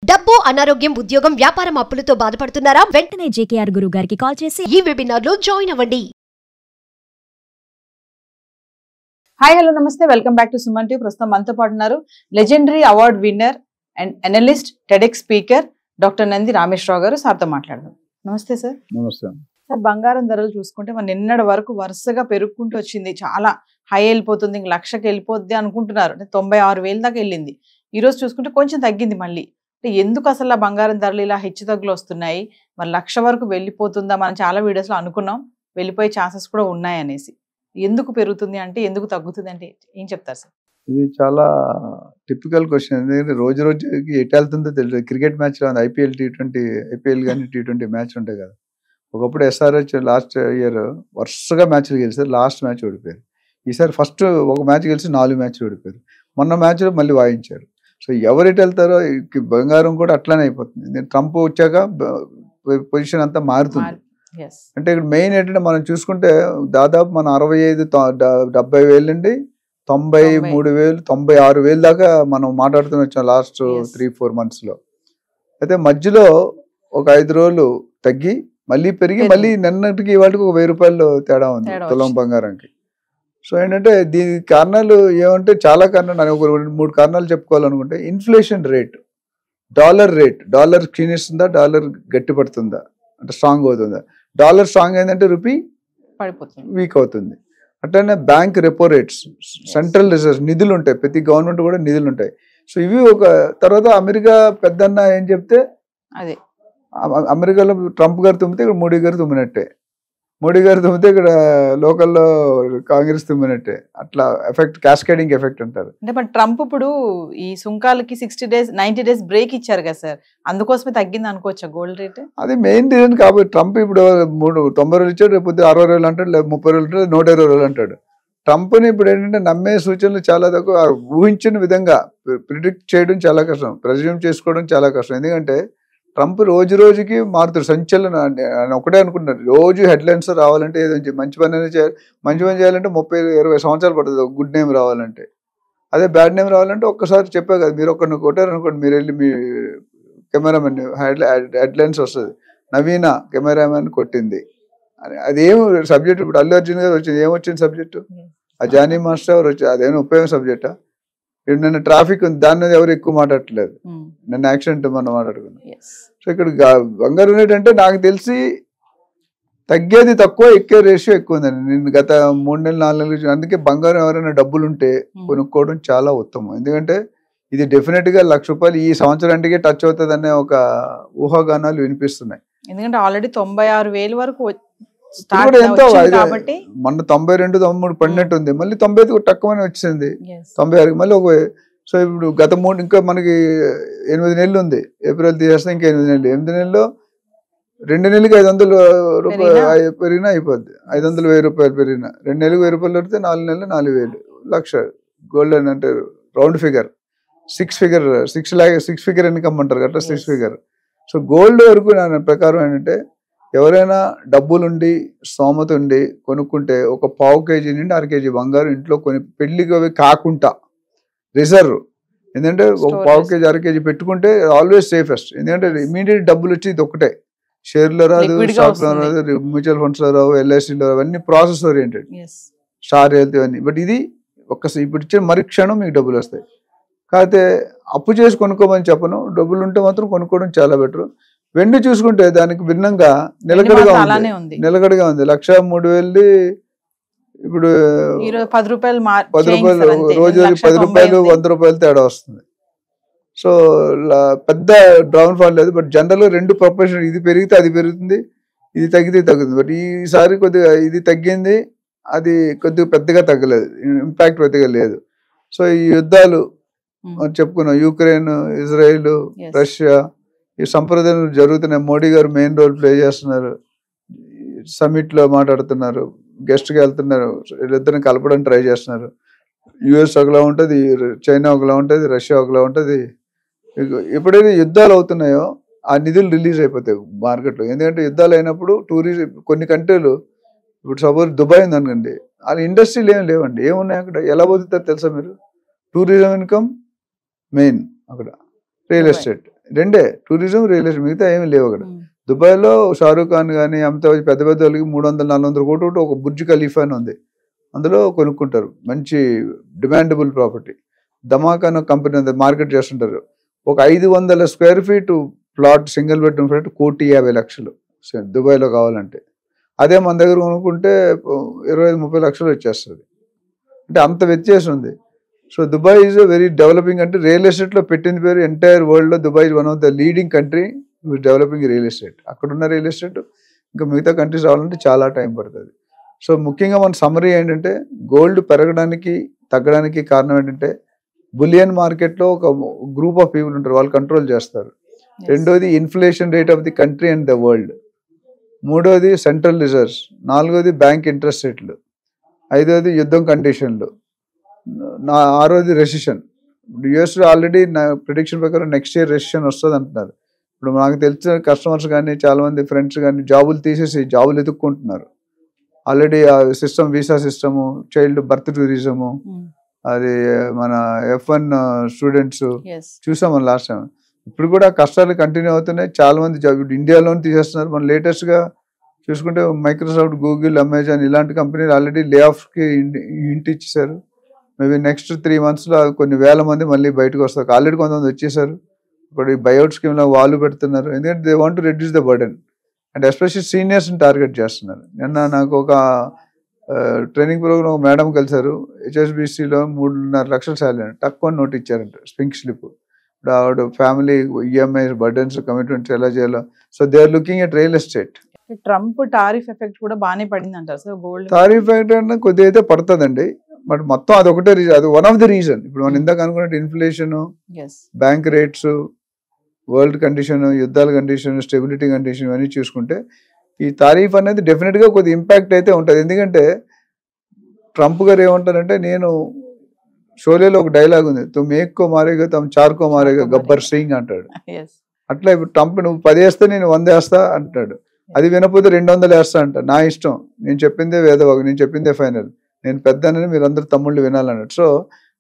డబ్బు, అనారోగ్యం, ఉద్యోగం, వ్యాపారం అప్పులతో బాధపడుతున్నారా? వెంటనే జేకేఆర్ గురువు గారికి కాల్ చేసి ఈ వెబినార్ లో జాయిన్ అవ్వండి. హాయ్ హలో నమస్తే, welcome back to Suman TV. ప్రస్తుతం మనతో పాటు ఉన్నారు legendary award winner and analyst, TEDx speaker doctor Nandi Rameshwar Rao గారు. సార్తో మాట్లాడదాం. నమస్తే సార్. నమస్తే సార్, బంగారం ధరలు చూసుకుంటే మన నిన్నటి వరకు వరుసగా పెరుగుకుంటూ వచ్చింది, చాలా హై వెళ్ళిపోతుంది, ఇంక లక్షకి వెళ్ళిపోద్ది అనుకుంటున్నారు. అంటే 96,000 దాకా వెళ్ళింది. ఈ రోజు చూసుకుంటే కొంచెం తగ్గింది మళ్ళీ. అంటే ఎందుకు అసలు ఆ బంగారం ధరలు ఇలా హెచ్చు తగ్గులు వస్తున్నాయి? మరి 1,00,000 వరకు వెళ్ళిపోతుందా? మనం చాలా వీడియోస్లో అనుకున్నాం వెళ్ళిపోయే ఛాన్సెస్ కూడా ఉన్నాయి అనేసి. ఎందుకు పెరుగుతుంది అంటే, ఎందుకు తగ్గుతుంది అంటే ఏం చెప్తారు సార్? ఇది చాలా టిపికల్ క్వశ్చన్. ఎందుకంటే రోజు రోజుకి ఎటు వెళ్తుందో తెలియదు. క్రికెట్ మ్యాచ్ లో ఐపీఎల్ T20 ఐపీఎల్ కానీ T20 మ్యాచ్ ఉంటాయి కదా. ఒకప్పుడు SRH లాస్ట్ ఇయర్ వరుసగా మ్యాచ్లు గెలిచారు, లాస్ట్ మ్యాచ్ ఓడిపోయారు. ఈసారి ఫస్ట్ ఒక మ్యాచ్ గెలిచి 4 మ్యాచ్లు ఓడిపోయారు. మొన్న మ్యాచ్లో మళ్ళీ వాయించారు. సో ఎవరు ఎటు వెళ్తారో బంగారం కూడా అట్లానే అయిపోతుంది. ట్రంప్ వచ్చాక పొజిషన్ అంతా మారుతుంది. అంటే ఇక్కడ మెయిన్ ఏంటంటే మనం చూసుకుంటే దాదాపు మన 65-70,000 నుండి 93,000 96,000 దాకా మనం మాట్లాడుతూ వచ్చాం లాస్ట్ 3-4 months లో. అయితే మధ్యలో ఒక 5 రోజులు తగ్గి మళ్ళీ పెరిగి మళ్ళీ నిన్నటికి వాటికి ఒక 1,000 రూపాయలు తేడా ఉంది తులం బంగారంకి. సో ఏంటంటే దీనికి కారణాలు ఏమంటే చాలా కారణాలు, ఒక 2-3 కారణాలు చెప్పుకోవాలనుకుంటే, ఇన్ఫ్లేషన్ రేట్, డాలర్ క్షీణిస్తుందా, డాలర్ గట్టి పడుతుందా అంటే స్ట్రాంగ్ అవుతుందా. డాలర్ స్ట్రాంగ్ అయిందంటే రూపీ వీక్ అవుతుంది. అట్లనే bank repo rates, central reserves నిధులు ఉంటాయి, ప్రతి గవర్నమెంట్ కూడా నిధులు ఉంటాయి. సో ఇవి ఒక తర్వాత అమెరికా పెద్దన్న ఏం చెప్తే అదే, అమెరికాలో ట్రంప్ గారు తుమ్మితే ఇక్కడ మోడీ గారు తుమ్మినట్టే, మోడీ గారు తుమ్మితే ఇక్కడ లోకల్లో కాంగ్రెస్ తుమ్మినట్టే. అట్లా ఎఫెక్ట్, క్యాస్కేడింగ్ ఎఫెక్ట్ అంటారు. అంటే మరి ట్రంప్ ఇప్పుడు ఈ సుంకాలకి 60 days 90 days బ్రేక్ ఇచ్చారు కదా సార్, అందుకోసమే తగ్గింది అనుకోవచ్చా గోల్డ్ రేట్? అది మెయిన్ రీజన్. కాబట్టి ట్రంప్ ఇప్పుడు 90 రోజులు ఇచ్చాడు, రేపు 60 అంటాడు, లేదా 30 అంటాడు, 120 అంటాడు. ట్రంప్ని ఇప్పుడు ఏంటంటే నమ్మే సూచనలు చాలా తక్కువ. ఊహించిన విధంగా ప్రిడిక్ట్ చేయడం చాలా కష్టం, ప్రెజ్యూమ్ చేసుకోవడం చాలా కష్టం. ఎందుకంటే ట్రంప్ రోజు రోజుకి మారుతాడు, సంచలనం. ఆయన ఒకటే అనుకుంటున్నారు, రోజు హెడ్లైన్స్ రావాలంటే ఏదో మంచి పని చేయాలి. మంచి పని చేయాలంటే 30-20 సంవత్సరాలు పడుతుంది గుడ్ నేమ్ రావాలంటే. అదే బ్యాడ్ నేమ్ రావాలంటే ఒక్కసారి చెప్పే కదా, మీరు ఒకరిని కొట్టారు అనుకోండి, మీరు వెళ్ళి మీ కెమెరామెన్ హెడ్లైన్స్ వస్తుంది, నవీన కెమెరామెన్ కొట్టింది అని. అదేం సబ్జెక్ట్. ఇప్పుడు అల్లు అర్జున్ గారు వచ్చింది, ఏమొచ్చింది సబ్జెక్టు? ఆ జానీ మాస్టర్ ఎవరు వచ్చి, అదేమైనా ఉపయోగం సబ్జెక్టా? ఇప్పుడు నిన్న ట్రాఫిక్ ఉంది, దాని మీద ఎవరు ఎక్కువ మాట్లాడట్లేదు. నిన్న యాక్సిడెంట్ మనం మాట్లాడుకున్నాం. సో ఇక్కడ బంగారం రేట్ అంటే నాకు తెలిసి తగ్గేది తక్కువ, ఎక్కే రేషియో ఎక్కువ ఉందండి. నేను గత 3 నెలలు 4 నెలలు అందుకే బంగారం ఎవరైనా డబ్బులు ఉంటే కొనుక్కోవడం చాలా ఉత్తమం. ఎందుకంటే ఇది డెఫినెట్ గా 1,00,000 రూపాయలు ఈ సంవత్సరానికి టచ్ అవుతుంది అనే ఒక ఊహాగానాలు వినిపిస్తున్నాయి. ఎందుకంటే ఆల్రెడీ 96,000 వరకు మొన్న 92-93 పడినట్టు ఉంది, మళ్ళీ 95 తక్కువనే వచ్చింది, 96 మళ్ళీ ఒక. సో ఇప్పుడు గత 3 ఇంకా మనకి 8 నెలలు ఉంది, ఏప్రిల్ తీసేస్తే ఇంకా 8 నెలలు. 8 నెలల్లో 2 నెలలకి 500 రూపాయలు పెరిగినా అయిపోద్ది. 500 1,000 రూపాయలు పెరిగినా 2 నెలలకు 1,000 రూపాయలు పెడితే 4 నెలలు 4,000, 1,00,000 గోల్డ్ అని అంటే రౌండ్ ఫిగర్, 6 ఫిగర్ ఇన్కమ్ అంటారు కదా, 6 ఫిగర్. సో గోల్డ్ వరకు నా ప్రకారం ఏంటంటే ఎవరైనా డబ్బులుండి స్తోమత ఉండి కొనుక్కుంటే ఒక 1/4 kg నుండి 1/2 kg బంగారం ఇంట్లో కొని, పెళ్లికి అవి కాకుండా రిజర్వ్. ఎందుకంటే ఒక 1/4 kg 1/2 kg పెట్టుకుంటే ఆల్వేస్ సేఫెస్ట్. ఎందుకంటే ఇమీడియట్ డబ్బులు వచ్చి ఇది ఒకటే, షేర్లో రాదు, స్టాక్ లో రాదు, మ్యూచువల్ ఫండ్స్ లో రావు, LICలో అవన్నీ ప్రాసెస్ ఓరియంటెడ్, స్టార్ హెల్త్ ఇవన్నీ. బట్ ఇది ఒక్కసారి ఇప్పుడు ఇచ్చే మరి క్షణం మీకు డబ్బులు వస్తాయి. కాకపోతే అప్పు చేసి కొనుక్కోమని చెప్పను, డబ్బులు ఉంటే మాత్రం కొనుక్కోవడం చాలా బెటర్. వెండి చూసుకుంటే దానికి భిన్నంగా నిలకడగా ఉంది, 1,03,000 ఇప్పుడు 10 రూపాయలు రోజు 10 రూపాయలు 100 రూపాయలు తేడా వస్తుంది. సో పెద్ద డౌన్ ఫాల్ లేదు. బట్ జనరల్ గా 2 ప్రొపోర్షన్, ఇది పెరిగితే అది పెరుగుతుంది, ఇది తగ్గితే తగ్గుతుంది. బట్ ఈసారి కొద్దిగా ఇది తగ్గింది, అది కొద్దిగా పెద్దగా తగ్గలేదు, ఇంపాక్ట్ పెద్దగా లేదు. సో ఈ యుద్ధాలు చెప్పుకున్నాం, యుక్రెయిన్, ఇజ్రాయిల్, రష్యా, ఈ సంప్రదాయాలు జరుగుతున్నాయి. మోడీ గారు మెయిన్ రోల్ ప్లే చేస్తున్నారు, సమిట్ లో మాట్లాడుతున్నారు, గెస్ట్ గా వెళ్తున్నారు, వీళ్ళిద్దరిని కలపడానికి ట్రై చేస్తున్నారు. US ఒకలా ఉంటుంది, చైనా ఒకలా ఉంటుంది, రష్యా ఒకలా ఉంటుంది. ఎప్పుడైతే యుద్ధాలు అవుతున్నాయో ఆ నిధులు రిలీజ్ అయిపోతాయి మార్కెట్లో. ఎందుకంటే యుద్ధాలు అయినప్పుడు టూరిజం కొన్ని కంట్రీలు, ఇప్పుడు సపోజ్ దుబాయ్ ఉందనుకోండి, వాళ్ళ ఇండస్ట్రీలు ఏం లేవండి, ఏమున్నాయి అక్కడ, ఎలా బతుకుతారు తెలుసా మీరు? టూరిజం ఇన్కమ్ మెయిన్ అక్కడ, రియల్ ఎస్టేట్. రెండే, టూరిజం, రియల్ ఎస్టేట్, మిగతా ఏమీ లేవు అక్కడ. దుబాయ్లో షారూక్ ఖాన్ కానీ అమితాబ్ పెద్ద పెద్ద వాళ్ళకి 300-400 కోట్లు ఒక బుర్జ్ ఖలీఫా అని ఉంది, అందులో కొనుక్కుంటారు. మంచి డిమాండబుల్ ప్రాపర్టీ. ధమాకా అనే కంపెనీ ఉంది, మార్కెట్ చేస్తుంటారు. ఒక 500 square feet plot, single bedroom flat 1,50,00,000 దుబాయ్లో కావాలంటే. అదే మన దగ్గర కొనుక్కుంటే 25-30 లక్షలు వచ్చేస్తుంది. అంటే అంత వ్యత్యాసం ఉంది. So Dubai is a very developing, అంటే రియల్ ఎస్టేట్లో పెట్టింది పేరు ఎంటైర్ వరల్డ్లో Dubai one of the leading country developing real estate. అక్కడున్న రియల్ ఎస్టేట్ ఇంకా మిగతా కంట్రీస్ రావాలంటే చాలా టైం పడుతుంది. సో ముఖ్యంగా మన సమ్మరీ ఏంటంటే, గోల్డ్ పెరగడానికి తగ్గడానికి కారణం ఏంటంటే, బులియన్ మార్కెట్లో ఒక గ్రూప్ ఆఫ్ పీపుల్ ఉంటారు, వాళ్ళు కంట్రోల్ చేస్తారు. రెండోది inflation rate of the country and the world. మూడోది సెంట్రల్ రిజర్వ్స్. నాలుగోది బ్యాంక్ ఇంట్రెస్ట్ రేట్లు. ఐదోది యుద్ధం కండిషన్లు. ఆరోది రెసిషన్. ఇప్పుడు యుఎస్ ఆల్రెడీ నా ప్రిడిక్షన్ ప్రకారం నెక్స్ట్ ఇయర్ రెసిషన్ వస్తుంది అంటున్నారు. ఇప్పుడు నాకు తెలిసిన కస్టమర్స్ కానీ చాలా మంది ఫ్రెండ్స్ కానీ జాబులు తీసేసి జాబులు ఎదుక్కుంటున్నారు. ఆల్రెడీ ఆ system, visa system, child birth tourism, అది మన F1 స్టూడెంట్స్ చూసాం మనం లాస్ట్ టైం. ఇప్పుడు కూడా కష్టాలు కంటిన్యూ అవుతున్నాయి. చాలా మంది జాబ్ ఇండియాలోనే తీసేస్తున్నారు. మనం లేటెస్ట్గా చూసుకుంటే మైక్రోసాఫ్ట్, గూగుల్, అమెజాన్ ఇలాంటి కంపెనీలు ఆల్రెడీ లే ఆఫ్కి ఇంటి ఇచ్చేసారు. మేబీ నెక్స్ట్ 3 monthsలో కొన్ని వేల మంది మళ్ళీ బయటకు వస్తారు. ఆల్రెడీ కొంతమంది వచ్చేసారు. ఇప్పుడు ఈ బైఅవుట్ స్కీమ్లో వాళ్ళు పెడుతున్నారు, ఎందుకంటే they want to reduce the burden. And especially సీనియర్స్ని టార్గెట్ చేస్తున్నారు. నిన్న నాకు ఒక ట్రైనింగ్ ప్రోగ్రామ్ ఒక మేడం కలిసారు, HSBCలో 3.5 లక్షల శాలరీ, తక్కువ నోట్ ఇచ్చారంట, స్పింక్ స్లిప్. ఇప్పుడు ఆవిడ ఫ్యామిలీ EMI బర్డెన్స్, కమిట్మెంట్స్ ఎలా చేయాలో. So they are looking at real estate. Trump tariff effect కూడా బాగానే పడింది అంటారు సార్ గోల్డ్. టారిఫ్ ఎఫెక్ట్ అంటే కొద్దిగా అయితే పడుతుందండి, బట్ మొత్తం అది ఒకటే రీజన్, అది వన్ ఆఫ్ ది రీజన్. ఇప్పుడు మనం ఇందాక అనుకున్నట్టు inflation, bank rates, world condition, యుద్ధాల కండిషన్, స్టెబిలిటీ కండిషన్ ఇవన్నీ చూసుకుంటే ఈ తారీఫ్ అనేది డెఫినెట్గా కొద్ది ఇంపాక్ట్ అయితే ఉంటుంది. ఎందుకంటే ట్రంప్ గారు ఏమంటారంటే, నేను షోలేలో ఒక డైలాగ్ ఉంది, తుమ్ ఏక్కో మారేగా తమ్ చార్కో మారేగా గబ్బర్ సింగ్ అంటాడు. అట్లా ఇప్పుడు ట్రంప్ నువ్వు 10 వేస్తే నేను 100 వేస్తా అంటాడు. అది వినకపోతే 200 వేస్తా అంట. నా ఇష్టం, నేను చెప్పిందే వేదవాగు, నేను చెప్పిందే ఫైనల్, నేను పెద్దనని మీరు అందరు తమ్ముళ్ళు వినాలన్నాడు. సో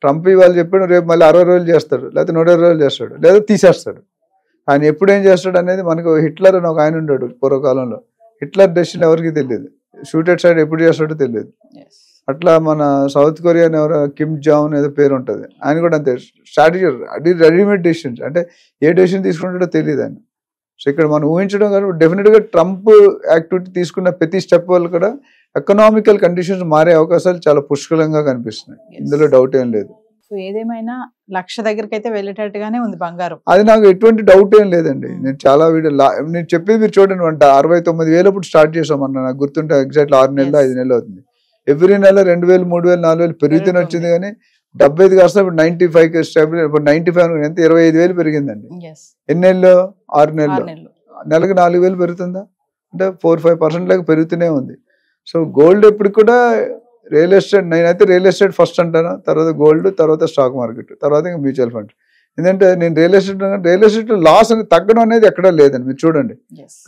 ట్రంప్ ఇవాళ చెప్పాడు, రేపు మళ్ళీ 60 రోజులు చేస్తాడు, లేకపోతే 120 రోజులు చేస్తాడు, లేదా తీసేస్తాడు. ఆయన ఎప్పుడు ఏం చేస్తాడు అనేది మనకు, హిట్లర్ అని ఒక ఆయన ఉన్నాడు పూర్వకాలంలో, హిట్లర్ డెసిషన్ ఎవరికి తెలియదు, షూటెడ్ సైడ్ ఎప్పుడు చేస్తాడో తెలియదు. అట్లా మన సౌత్ కొరియా ఎవరో కిమ్ జాంగ్ ఏదో పేరు ఉంటుంది, ఆయన కూడా అంతే, స్ట్రాటజీ రెడీమేడ్ డెసిషన్స్, అంటే ఏ డెసిషన్ తీసుకుంటాడో తెలియదు ఆయన. సో ఇక్కడ మనం ఊహించడం కానీ డెఫినెట్గా ట్రంప్ యాక్టివిటీ తీసుకున్న ప్రతి స్టెప్ వల్ల కూడా ఎకనామికల్ కండిషన్స్ మారే అవకాశాలు చాలా పుష్కలంగా కనిపిస్తున్నాయి, ఇందులో డౌట్ ఏం లేదు. సో ఏదేమైనా 1,00,000 దగ్గరికి అయితే వెళ్ళేటట్టుగానే ఉంది బంగారం. అది నాకు ఎటువంటి డౌట్ ఏం లేదండి. నేను చాలా నేను చెప్పేది మీరు చూడండి, 69,000 అప్పుడు స్టార్ట్ చేసామన్నా, నాకు గుర్తుంటే ఎగ్జాక్ట్ 6 నెలలు 5 నెలలు అవుతుంది. ఎవ్రీ నెల 2,000, 3,000, 4,000 పెరుగుతూనే వచ్చింది. కానీ 75 కాస్త ఇప్పుడు 95కి స్టేబుల్, ఇప్పుడు 95 ఎంత 25,000 పెరిగిందండి. ఎన్ని నెలలు? 6 నెలలు. నెలకు 4,000 పెరుగుతుందా అంటే 4-5% లాగా పెరుగుతూనే ఉంది. సో గోల్డ్ ఎప్పుడు కూడా రియల్ ఎస్టేట్, నేనైతే రియల్ ఎస్టేట్ ఫస్ట్ అంటాను, తర్వాత గోల్డ్, తర్వాత స్టాక్ మార్కెట్, తర్వాత ఇంకా మ్యూచువల్ ఫండ్. ఎందుకంటే నేను రియల్ ఎస్టేట్ లాస్ అని తగ్గడం అనేది ఎక్కడా లేదండి. మీరు చూడండి,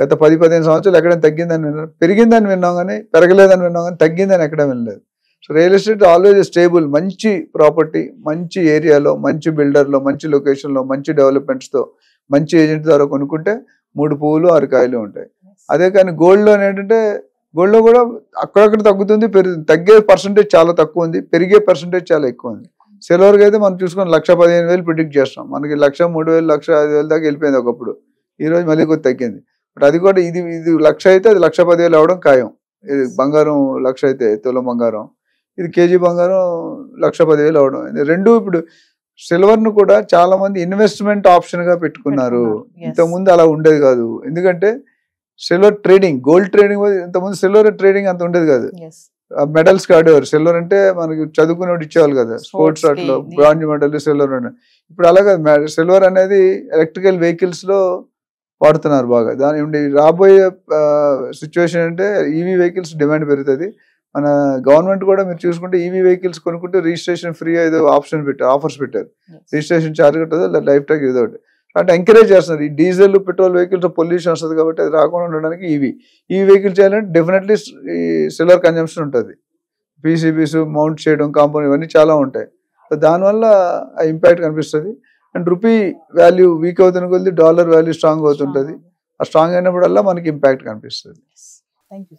గత 10-15 సంవత్సరాలు ఎక్కడైనా తగ్గిందని విన్నాం, పెరిగిందని విన్నాం కానీ పెరగలేదని విన్నాం కానీ తగ్గిందని ఎక్కడ వినలేదు. So real estate always stable, మంచి ప్రాపర్టీ, మంచి ఏరియాలో, మంచి బిల్డర్లో, మంచి లొకేషన్లో, మంచి డెవలప్మెంట్స్తో, మంచి ఏజెంట్ ద్వారా కొనుక్కుంటే 3 పువ్వులు 6 కాయలు ఉంటాయి. అదే కానీ గోల్డ్లో ఏంటంటే, గోల్డ్లో కూడా అక్కడక్కడ తగ్గుతుంది, తగ్గే పర్సంటేజ్ చాలా తక్కువ ఉంది, పెరిగే పర్సంటేజ్ చాలా ఎక్కువ ఉంది. సిల్వర్కి అయితే మనం చూసుకొని 1,15,000 ప్రిడిక్ట్ చేస్తాం, మనకి 1,03,000, 1,05,000 దాకా వెళ్ళిపోయింది ఒకప్పుడు. ఈరోజు మళ్ళీ కొద్ది తగ్గింది. బట్ అది కూడా ఇది 1,00,000 అయితే అది 1,10,000 అవడం ఖాయం. ఇది బంగారం 1,00,000 అయితే తులం బంగారం, ఇది కేజీ బంగారం 1,10,000 అవడం. రెండు ఇప్పుడు సిల్వర్ను కూడా చాలా మంది ఇన్వెస్ట్మెంట్ ఆప్షన్ గా పెట్టుకున్నారు. ఇంతకుముందు అలా ఉండేది కాదు. ఎందుకంటే సిల్వర్ ట్రేడింగ్, గోల్డ్ ట్రేడింగ్ ఇంతకుముందు సిల్వర్ ట్రేడింగ్ అంత ఉండేది కాదు. మెడల్స్ ఆడేవారు. సిల్వర్ అంటే మనకి చదువుకునేవాడు ఇచ్చేవాళ్ళు కదా, స్పోర్ట్స్ వాటిలో బ్రాంజ్ మెడల్ సిల్వర్. ఇప్పుడు అలాగే సిల్వర్ అనేది ఎలక్ట్రికల్ వెహికల్స్ లో వాడుతున్నారు బాగా. దాని రాబోయే సిచ్యువేషన్ అంటే ఈవీ వెహికల్స్ డిమాండ్ పెరుగుతుంది. మన గవర్నమెంట్ కూడా మీరు చూసుకుంటే ఈవీ వెహికల్స్ కొనుక్కుంటే రిజిస్ట్రేషన్ ఫ్రీ ఏదో ఆఫర్స్ పెట్టారు. రిజిస్ట్రేషన్ ఛార్జ్ కట్టదు, లైఫ్ ట్యాగ్ ఏదో ఒకటి అంటే ఎంకరేజ్ చేస్తున్నారు. ఈ డీజిల్ పెట్రోల్ వెహికల్స్ పొల్యూషన్ వస్తుంది కాబట్టి అది రాకుండా ఉండడానికి ఈవీ వెహికల్స్ చేయాలంటే డెఫినెట్లీ ఈ సిల్వర్ కన్జంప్షన్ ఉంటుంది. పీసీబీస్ మౌంట్ చేయడం, కాంపౌండ్ ఇవన్నీ చాలా ఉంటాయి. దానివల్ల ఆ ఇంపాక్ట్ కనిపిస్తుంది. అండ్ రూపీ వాల్యూ వీక్ అవుతున్న కొద్ది డాలర్ వాల్యూ స్ట్రాంగ్ అవుతుంటది. ఆ స్ట్రాంగ్ అయినప్పుడల్లా మనకి ఇంపాక్ట్ కనిపిస్తుంది. Thank you.